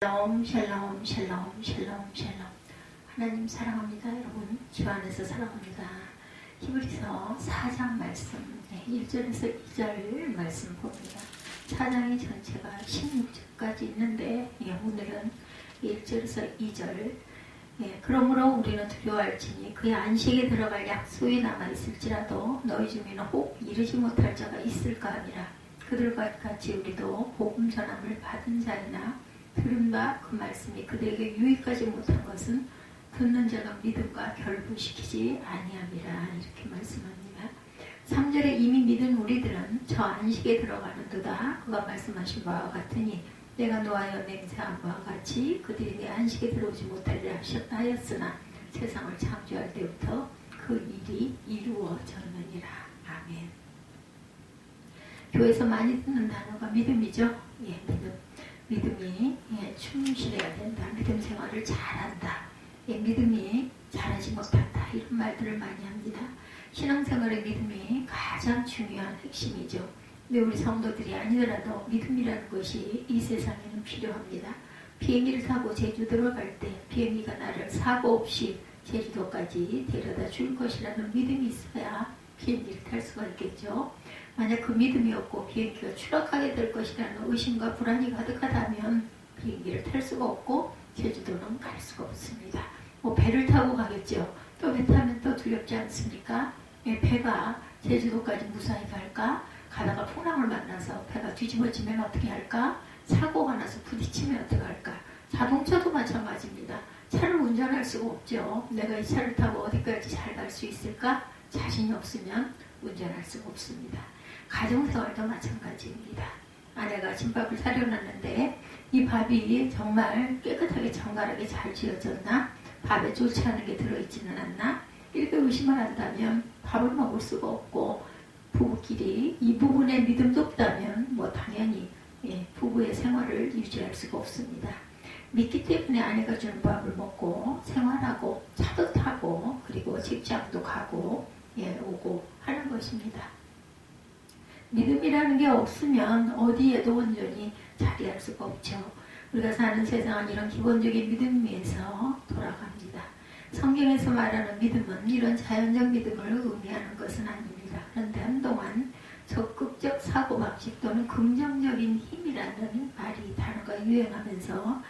샬롬 샬롬 샬롬 샬롬 샬롬. 하나님 사랑합니다. 여러분 주 안에서 사랑합니다. 히브리서 4장 말씀 1절에서 2절 말씀 봅니다. 4장이 전체가 16절까지 있는데 오늘은 1절에서 2절. 그러므로 우리는 두려워할지니 그의 안식에 들어갈 약속이 남아있을지라도 너희 중에는 혹 이르지 못할 자가 있을까 하니라. 그들과 같이 우리도 복음 전함을 받은 자이나 들은 바 그 말씀이 그들에게 유익하지 못한 것은 듣는 자가 믿음과 결부시키지 아니함이라. 이렇게 말씀합니다. 3절에 이미 믿은 우리들은 저 안식에 들어가는도다. 그가 말씀하신 바와 같으니 내가 노하여 맹세한 바와 같이 그들이 내 안식에 들어오지 못하리라 하였으나 세상을 창조할 때부터 그 일이 이루어졌느니라. 아멘. 교회에서 많이 듣는 단어가 믿음이죠. 믿음. 믿음이 충실해야 된다. 믿음 생활을 잘한다. 믿음이 잘하지 못한다. 이런 말들을 많이 합니다. 신앙생활의 믿음이 가장 중요한 핵심이죠. 근데 우리 성도들이 아니더라도 믿음이라는 것이 이 세상에는 필요합니다. 비행기를 타고 제주도로 갈 때 비행기가 나를 사고 없이 제주도까지 데려다 줄 것이라는 믿음이 있어야 비행기를 탈 수가 있겠죠. 만약 그 믿음이 없고 비행기가 추락하게 될 것이라는 의심과 불안이 가득하다면 비행기를 탈 수가 없고 제주도는 갈 수가 없습니다. 배를 타고 가겠죠. 또 배 타면 또 두렵지 않습니까? 배가 제주도까지 무사히 갈까? 가다가 풍랑을 만나서 배가 뒤집어지면 어떻게 할까? 사고가 나서 부딪히면 어떻게 할까? 자동차도 마찬가지입니다. 차를 운전할 수가 없죠. 내가 이 차를 타고 어디까지 잘 갈 수 있을까? 자신이 없으면 운전할 수가 없습니다. 가정생활도 마찬가지입니다. 아내가 집밥을 차려놨는데 이 밥이 정말 깨끗하게 정갈하게 잘 지어졌나? 밥에 좋지 않은 게 들어있지는 않나? 이렇게 의심을 한다면 밥을 먹을 수가 없고, 부부끼리 이 부분에 믿음도 없다면 당연히 부부의 생활을 유지할 수가 없습니다. 믿기 때문에 아내가 주는 밥을 먹고 생활하고 차도 타고 그리고 직장도 가고 오고 하는 것입니다. 믿음이라는 게 없으면 어디에도 온전히 자리할 수가 없죠. 우리가 사는 세상은 이런 기본적인 믿음 위에서 돌아갑니다. 성경에서 말하는 믿음은 이런 자연적 믿음을 의미하는 것은 아닙니다. 그런데 한동안 적극적 사고방식 또는 긍정적인 힘이라는 단어가 유행하면서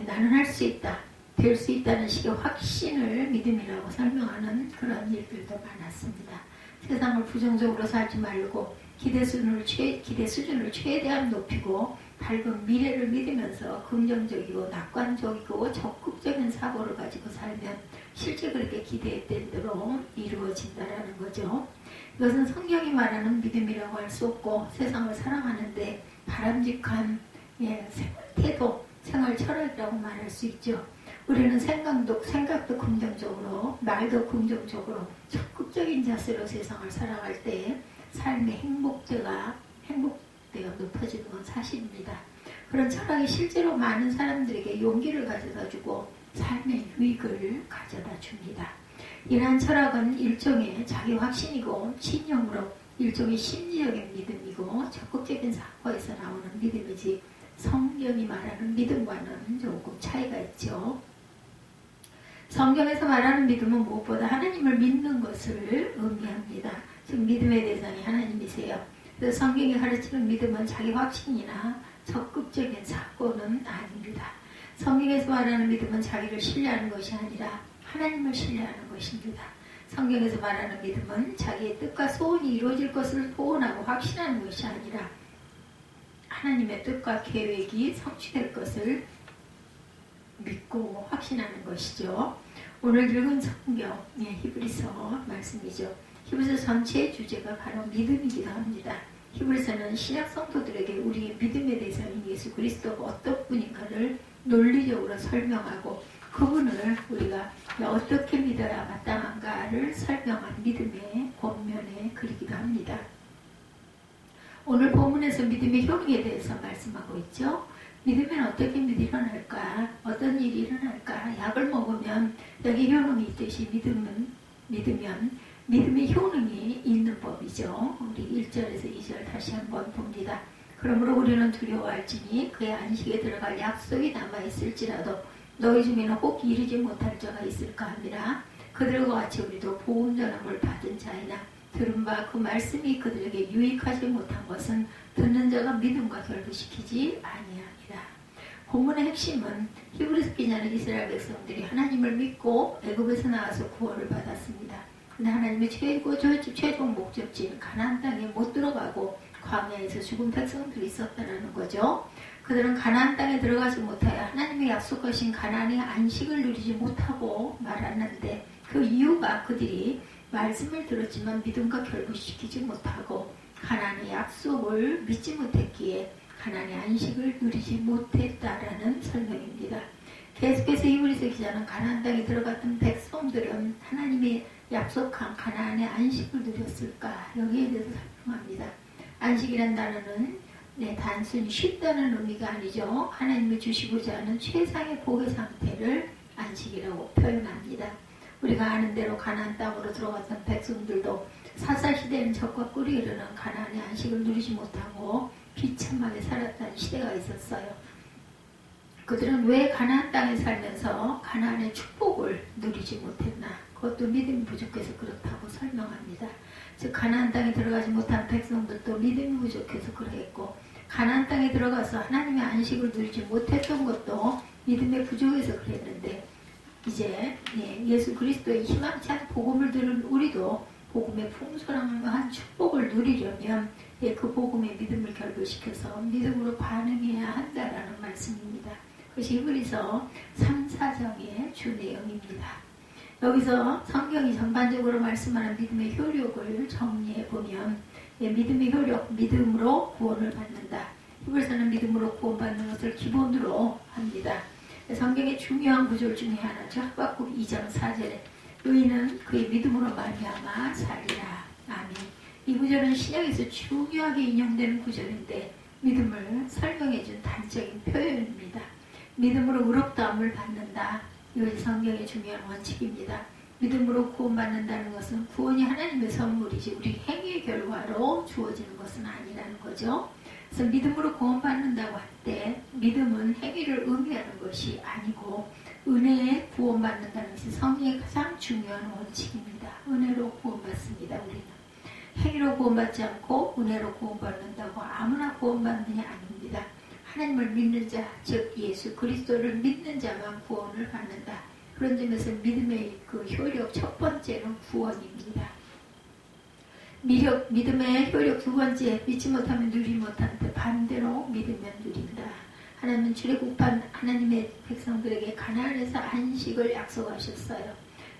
나는 할 수 있다, 될 수 있다는 식의 확신을 믿음이라고 설명하는 그런 일들도 많았습니다. 세상을 부정적으로 살지 말고 기대 수준을 최대한 높이고 밝은 미래를 믿으면서 긍정적이고 낙관적이고 적극적인 사고를 가지고 살면 실제 그렇게 기대했던 대로 이루어진다라는 거죠. 이것은 성경이 말하는 믿음이라고 할 수 없고 세상을 사랑하는데 바람직한 태도, 생활 철학이라고 말할 수 있죠. 우리는 생각도 긍정적으로, 말도 긍정적으로 적극적인 자세로 세상을 살아갈 때 삶의 행복도가 높아지는 건 사실입니다. 그런 철학이 실제로 많은 사람들에게 용기를 가져다 주고 삶의 유익을 가져다 줍니다. 이러한 철학은 일종의 자기 확신이고 신념으로 일종의 심리적인 믿음이고 적극적인 사고에서 나오는 믿음이지 성경이 말하는 믿음과는 조금 차이가 있죠. 성경에서 말하는 믿음은 무엇보다 하나님을 믿는 것을 의미합니다. 즉 믿음의 대상이 하나님이세요. 그래서 성경이 가르치는 믿음은 자기 확신이나 적극적인 사고는 아닙니다. 성경에서 말하는 믿음은 자기를 신뢰하는 것이 아니라 하나님을 신뢰하는 것입니다. 성경에서 말하는 믿음은 자기의 뜻과 소원이 이루어질 것을 소원하고 확신하는 것이 아니라 하나님의 뜻과 계획이 성취될 것을 믿고 확신하는 것이죠. 오늘 읽은 성경, 히브리서 말씀이죠. 히브리서 전체의 주제가 바로 믿음이기도 합니다. 히브리서는 신약 성도들에게 우리의 믿음의 대상인 예수 그리스도가 어떤 분인가를 논리적으로 설명하고 그분을 우리가 어떻게 믿어야 마땅한가를 설명한 믿음의 권면에 그리기도 합니다. 오늘 본문에서 믿음의 효능에 대해서 말씀하고 있죠. 믿으면 어떻게 일어날까? 어떤 일이 일어날까? 약을 먹으면 여기 효능이 있듯이 믿으면 믿음의 효능이 있는 법이죠. 우리 1절에서 2절 다시 한번 봅니다. 그러므로 우리는 두려워할지니 그의 안식에 들어갈 약속이 남아있을지라도 너희 중에는 혹 이르지 못할 자가 있을까 함이라. 그들과 같이 우리도 복음 전함을 받은 자이나 들은 바 그 말씀이 그들에게 유익하지 못한 것은 듣는 자가 믿음과 결부시키지 아니하니라. 본문의 핵심은 히브리서 기자는 이스라엘 백성들이 하나님을 믿고 애굽에서 나와서 구원을 받았습니다. 근데 하나님의 최종 목적지인 가나안 땅에 못 들어가고 광야에서 죽은 백성들이 있었다는 거죠. 그들은 가나안 땅에 들어가지 못하여 하나님의 약속하신 가나안의 안식을 누리지 못하고 말았는데 그 이유가 그들이 말씀을 들었지만 믿음과 결부시키지 못하고 가나안의 약속을 믿지 못했기에 가나안의 안식을 누리지 못했다라는 설명입니다. 계속해서 히브리서 기자는 가나안 땅에 들어갔던 백성들은 하나님의 약속한 가나안의 안식을 누렸을까? 여기에 대해서 설명합니다. 안식이란 단어는 단순히 쉽다는 의미가 아니죠. 하나님이 주시고자 하는 최상의 복의 상태를 안식이라고 표현합니다. 우리가 아는 대로 가나안 땅으로 들어갔던 백성들도 사사시대는 적과 꿀이 흐르는 가나안의 안식을 누리지 못하고 비참하게 살았다는 시대가 있었어요. 그들은 왜 가나안 땅에 살면서 가나안의 축복을 누리지 못했나? 그것도 믿음이 부족해서 그렇다고 설명합니다. 즉 가나안 땅에 들어가지 못한 백성들도 믿음이 부족해서 그랬고 가나안 땅에 들어가서 하나님의 안식을 누리지 못했던 것도 믿음의 부족해서 그랬는데 이제 예수 그리스도의 희망찬 복음을 들은 우리도 복음의 풍성한 축복을 누리려면 그 복음의 믿음을 결부시켜서 믿음으로 반응해야 한다라는 말씀입니다. 그것이 히브리서 3, 4장의 주 내용입니다. 여기서 성경이 전반적으로 말씀하는 믿음의 효력을 정리해보면 믿음의 효력, 믿음으로 구원을 받는다. 히브리서는 믿음으로 구원받는 것을 기본으로 합니다. 성경의 중요한 구절 중에 하나죠. 하박국 2장 4절에 의인은 그의 믿음으로 말미암아 살리라. 아멘. 이 구절은 신약에서 중요하게 인용되는 구절인데 믿음을 설명해준 단적인 표현입니다. 믿음으로 의롭다함을 받는다. 이것이 성경의 중요한 원칙입니다. 믿음으로 구원받는다는 것은 구원이 하나님의 선물이지 우리 행위의 결과로 주어지는 것은 아니라는 거죠. 그래서 믿음으로 구원받는다고 할 때 믿음은 행위를 의미하는 것이 아니고 은혜에 구원받는다는 것이 성경의 가장 중요한 원칙입니다. 은혜로 구원받습니다. 우리는 행위로 구원받지 않고 은혜로 구원받는다고 아무나 구원받느냐 아닙니다. 하나님을 믿는 자, 즉 예수 그리스도를 믿는 자만 구원을 받는다. 그런 점에서 믿음의 그 효력 첫 번째는 구원입니다. 믿음의 효력 두 번째, 믿지 못하면 누리지 못하는데 반대로 믿으면 누린다. 하나님은 출애굽한 하나님의 백성들에게 가나안에서 안식을 약속하셨어요.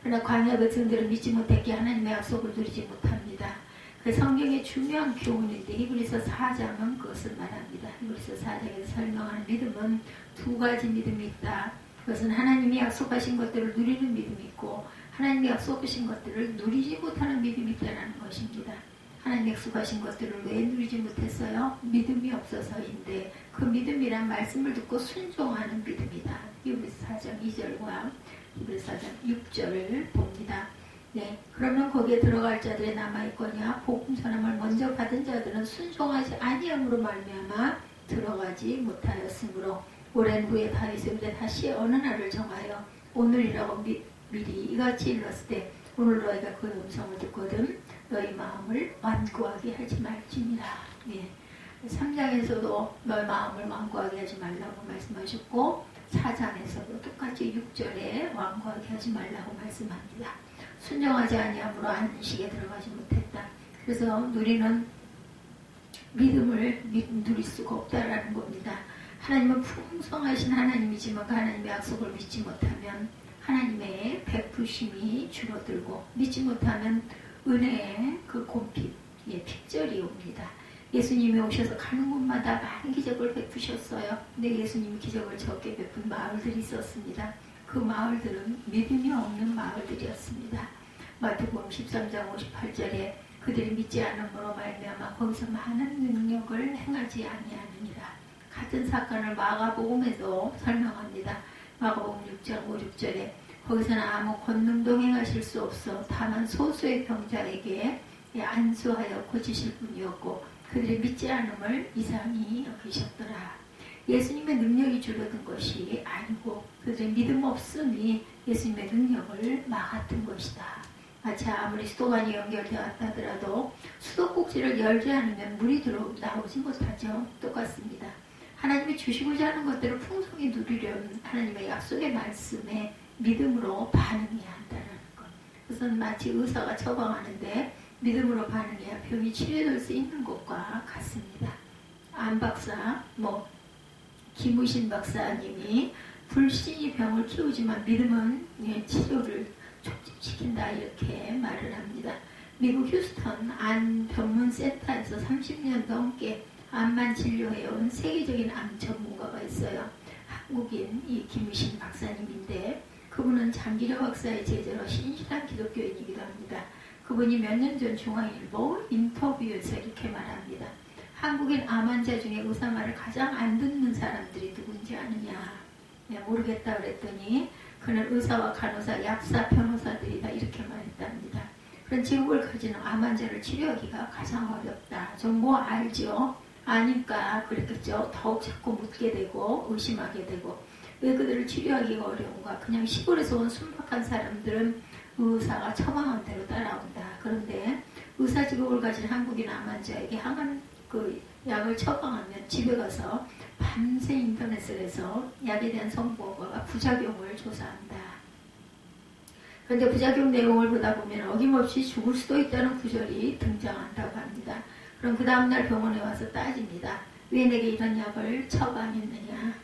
그러나 광야 백성들은 믿지 못했기에 하나님의 약속을 누리지 못합니다. 그 성경의 중요한 교훈인데 히브리서 4장은 그것을 말합니다. 히브리서 4장에서 설명하는 믿음은 두 가지 믿음이 있다. 그것은 하나님이 약속하신 것들을 누리는 믿음이 있고 하나님이 약속하신 것들을 누리지 못하는 믿음이 있다는 것입니다. 하나님이 약속하신 것들을 왜 누리지 못했어요? 믿음이 없어서인데 그 믿음이란 말씀을 듣고 순종하는 믿음이다. 히브리서 4장 2절과 히브리서 4장 6절을 봅니다. 그러면 거기에 들어갈 자들이 남아있거냐 복음 전함을 먼저 받은 자들은 순종하지 아니함으로 말미암아 들어가지 못하였으므로 오랜 후에 다윗이 그때 다시 어느 날을 정하여 오늘이라고 미리 이같이 일렀을 때 오늘 너희가 그 음성을 듣거든 너희 마음을 완고하게 하지 말지니라. 3장에서도 너희 마음을 완고하게 하지 말라고 말씀하셨고 4장에서도 똑같이 6절에 완고하게 하지 말라고 말씀합니다. 순종하지 아니함으로 안식에 들어가지 못했다. 그래서 누리는 믿음을 누릴 수가 없다라는 겁니다. 하나님은 풍성하신 하나님이지만 그 하나님의 약속을 믿지 못하면 하나님의 베푸심이 줄어들고 믿지 못하면 은혜의 그 곰핍, 핍절이 옵니다. 예수님이 오셔서 가는 곳마다 많은 기적을 베푸셨어요. 근데 예수님이 기적을 적게 베푼 마을들이 있었습니다. 그 마을들은 믿음이 없는 마을들이었습니다. 마태복음 13장 58절에 그들이 믿지 않음으로 말미암아 거기서 많은 능력을 행하지 아니하느니라. 같은 사건을 마가복음에도 설명합니다. 마가복음 6장 5, 6절에 거기서는 아무 권능도 행하실 수 없어 다만 소수의 병자에게 안수하여 고치실 뿐이었고 그들의 믿지 않음을 이상히 여기셨더라. 예수님의 능력이 줄어든 것이 아니고 그들의 믿음 없음이 예수님의 능력을 막았던 것이다. 마치 아무리 수도관이 연결되었다 하더라도 수도꼭지를 열지 않으면 물이 나오지 못하죠. 똑같습니다. 하나님이 주시고자 하는 것들을 풍성히 누리려면 하나님의 약속의 말씀에 믿음으로 반응해야 한다는 것. 그것은 마치 의사가 처방하는데 믿음으로 반응해야 병이 치료될 수 있는 것과 같습니다. 안 박사, 김우신 박사님이 불신이 병을 키우지만 믿음은 치료를 촉진시킨다 이렇게 말을 합니다. 미국 휴스턴 암 병문센터에서 30년 넘게 암만 진료해온 세계적인 암 전문가가 있어요. 한국인 이 김우신 박사님인데 그분은 장기려 박사의 제자로 신실한 기독교인이기도 합니다. 그분이 몇 년 전 중앙일보 인터뷰에서 이렇게 말합니다. 한국인 암 환자 중에 의사 말을 가장 안 듣는 사람들이 누군지 아느냐. 모르겠다 그랬더니 그는 의사와 간호사, 약사, 변호사들이다 이렇게 말했답니다. 그런 직업을 가지는 암 환자를 치료하기가 가장 어렵다. 좀 알죠? 아니까 그랬겠죠. 더욱 자꾸 묻게 되고 의심하게 되고 왜 그들을 치료하기가 어려운가. 그냥 시골에서 온 순박한 사람들은 의사가 처방한 대로 따라온다. 그런데 의사 직업을 가진 한국인 암 환자에게 항암 그 약을 처방하면 집에 가서 밤새 인터넷을 해서 약에 대한 성보고와 부작용을 조사한다. 그런데 부작용 내용을 보다 보면 어김없이 죽을 수도 있다는 구절이 등장한다고 합니다. 그럼 그 다음날 병원에 와서 따집니다. 왜 내게 이런 약을 처방했느냐.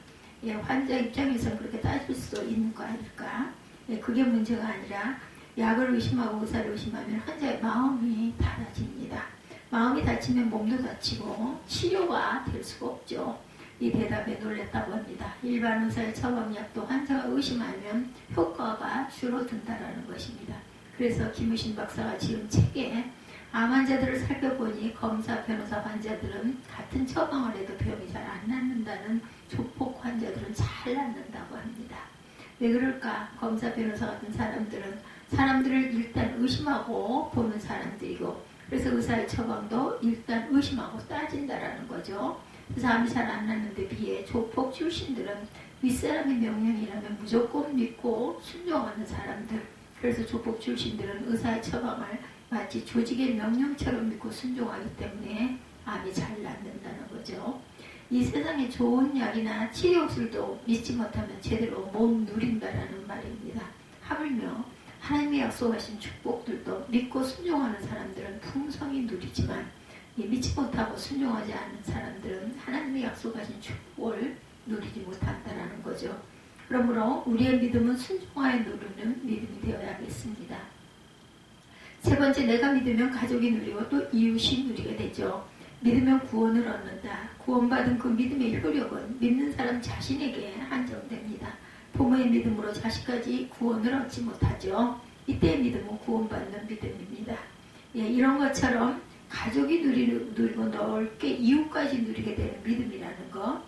환자 입장에서는 그렇게 따질 수 있는 거 아닐까. 그게 문제가 아니라 약을 의심하고 의사를 의심하면 환자의 마음이 닫아집니다. 마음이 다치면 몸도 다치고 치료가 될 수가 없죠. 이 대답에 놀랐다고 합니다. 일반 의사의 처방약도 환자가 의심하면 효과가 줄어든다는 것입니다. 그래서 김우신 박사가 지은 책에 암 환자들을 살펴보니 검사, 변호사, 환자들은 같은 처방을 해도 병이 잘 안 낫는다는 조폭 환자들은 잘 낫는다고 합니다. 왜 그럴까? 검사, 변호사 같은 사람들은 사람들을 일단 의심하고 보는 사람들이고 그래서 의사의 처방도 일단 의심하고 따진다라는 거죠. 그래서 암이 잘 안 낫는데 비해 조폭 출신들은 윗사람의 명령이라면 무조건 믿고 순종하는 사람들. 그래서 조폭 출신들은 의사의 처방을 마치 조직의 명령처럼 믿고 순종하기 때문에 암이 잘 낫는다는 거죠. 이 세상에 좋은 약이나 치료술도 믿지 못하면 제대로 못 누린다라는 말입니다. 하물며 하나님의 약속하신 축복들도 믿고 순종하는 사람들은 풍성히 누리지만 믿지 못하고 순종하지 않는 사람들은 하나님의 약속하신 축복을 누리지 못한다는 거죠. 그러므로 우리의 믿음은 순종하여 누리는 믿음이 되어야겠습니다. 세 번째, 내가 믿으면 가족이 누리고 또 이웃이 누리게 되죠. 믿으면 구원을 얻는다. 구원받은 그 믿음의 효력은 믿는 사람 자신에게 한정됩니다. 부모의 믿음으로 자식까지 구원을 얻지 못하죠. 이때의 믿음은 구원받는 믿음입니다. 이런 것처럼 가족이 누리고 넓게 이웃까지 누리게 되는 믿음이라는 거.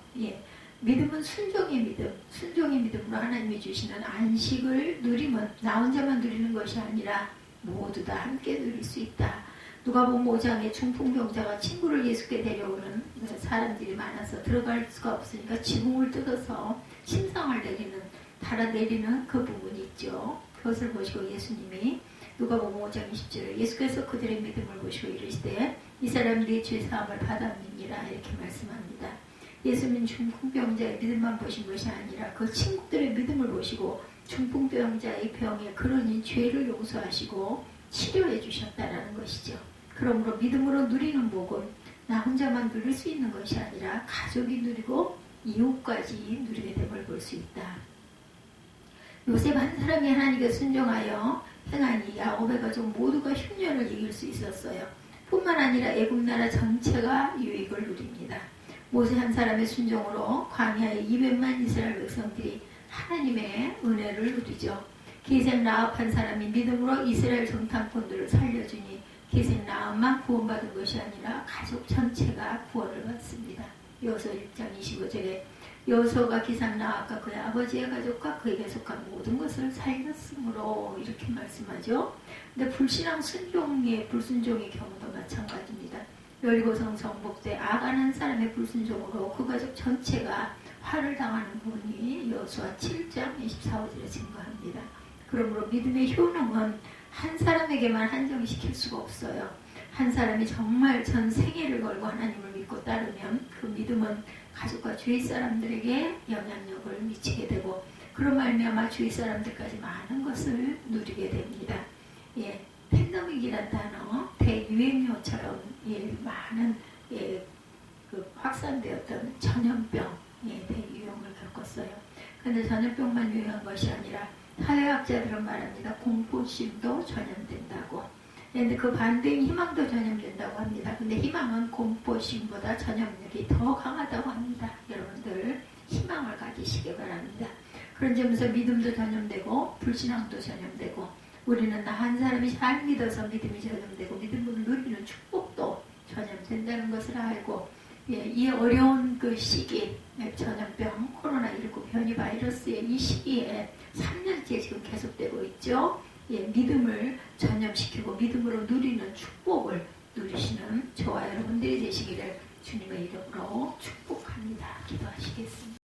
믿음은 순종의 믿음. 순종의 믿음으로 하나님이 주시는 안식을 누리면 나 혼자만 누리는 것이 아니라 모두 다 함께 누릴 수 있다. 누가복음 5장에 중풍병자가 친구를 예수께 데려오는 사람들이 많아서 들어갈 수가 없으니까 지붕을 뜯어서 침상을 달아내리는 그 부분이 있죠. 그것을 보시고 예수님이 누가복음 5장 20절에 예수께서 그들의 믿음을 보시고 이르시되 이 사람이 네 죄 사함을 받았느니라 이렇게 말씀합니다. 예수님은 중풍병자의 믿음만 보신 것이 아니라 그 친구들의 믿음을 보시고 중풍병자의 병에 근원인 죄를 용서하시고 치료해 주셨다는 것이죠. 그러므로 믿음으로 누리는 복은 나 혼자만 누릴 수 있는 것이 아니라 가족이 누리고 이웃까지 누리게 됨을 볼 수 있다. 요셉 한 사람이 하나님께 순종하여 행하니 야곱의 가족 모두가 흉년을 이길 수 있었어요. 뿐만 아니라 애굽 나라 전체가 유익을 누립니다. 모세 한 사람의 순종으로 광야의 200만 이스라엘 백성들이 하나님의 은혜를 누리죠. 기생 라합 한 사람이 믿음으로 이스라엘 정탐꾼들을 살려주니 기생 라합만 구원받은 것이 아니라 가족 전체가 구원을 받습니다. 여호수아 1장 25절에 여호수아가 기생 라합과 그의 아버지의 가족과 그에게 속한 모든 것을 살렸으므로 이렇게 말씀하죠. 근데 불신앙 순종의 불순종의 경우도 마찬가지입니다. 여리고성 성북대 악한 한 사람의 불순종으로 그 가족 전체가 화를 당하는 부분이 여호수아 7장 24절에 증거합니다. 그러므로 믿음의 효능은 한 사람에게만 한정시킬 수가 없어요. 한 사람이 정말 전 생애를 걸고 하나님을 믿고 따르면 그 믿음은 가족과 주위 사람들에게 영향력을 미치게 되고 그런 말미암아 주위 사람들까지 많은 것을 누리게 됩니다. 예, 팬데믹이란 단어 대유행어처럼 많은 그 확산되었던 전염병 대유행을 겪었어요. 그런데 전염병만 유행한 것이 아니라 사회학자들은 말합니다. 공포심도 전염된다고. 그런데 그 반대인 희망도 전염된다고 합니다. 근데 희망은 공포심보다 전염력이 더 강하다고 합니다. 여러분들 희망을 가지시기 바랍니다. 그런 점에서 믿음도 전염되고 불신앙도 전염되고 우리는 나 한 사람이 잘 믿어서 믿음이 전염되고 믿음을 누리는 축복도 전염된다는 것을 알고 이 어려운 그 시기 전염병 코로나19 변이 바이러스의 이 시기에 3년째 지금 계속되고 있죠. 믿음을 전염시키고 믿음으로 누리는 축복을 누리시는 저와 여러분들이 되시기를 주님의 이름으로 축복합니다. 기도하시겠습니다.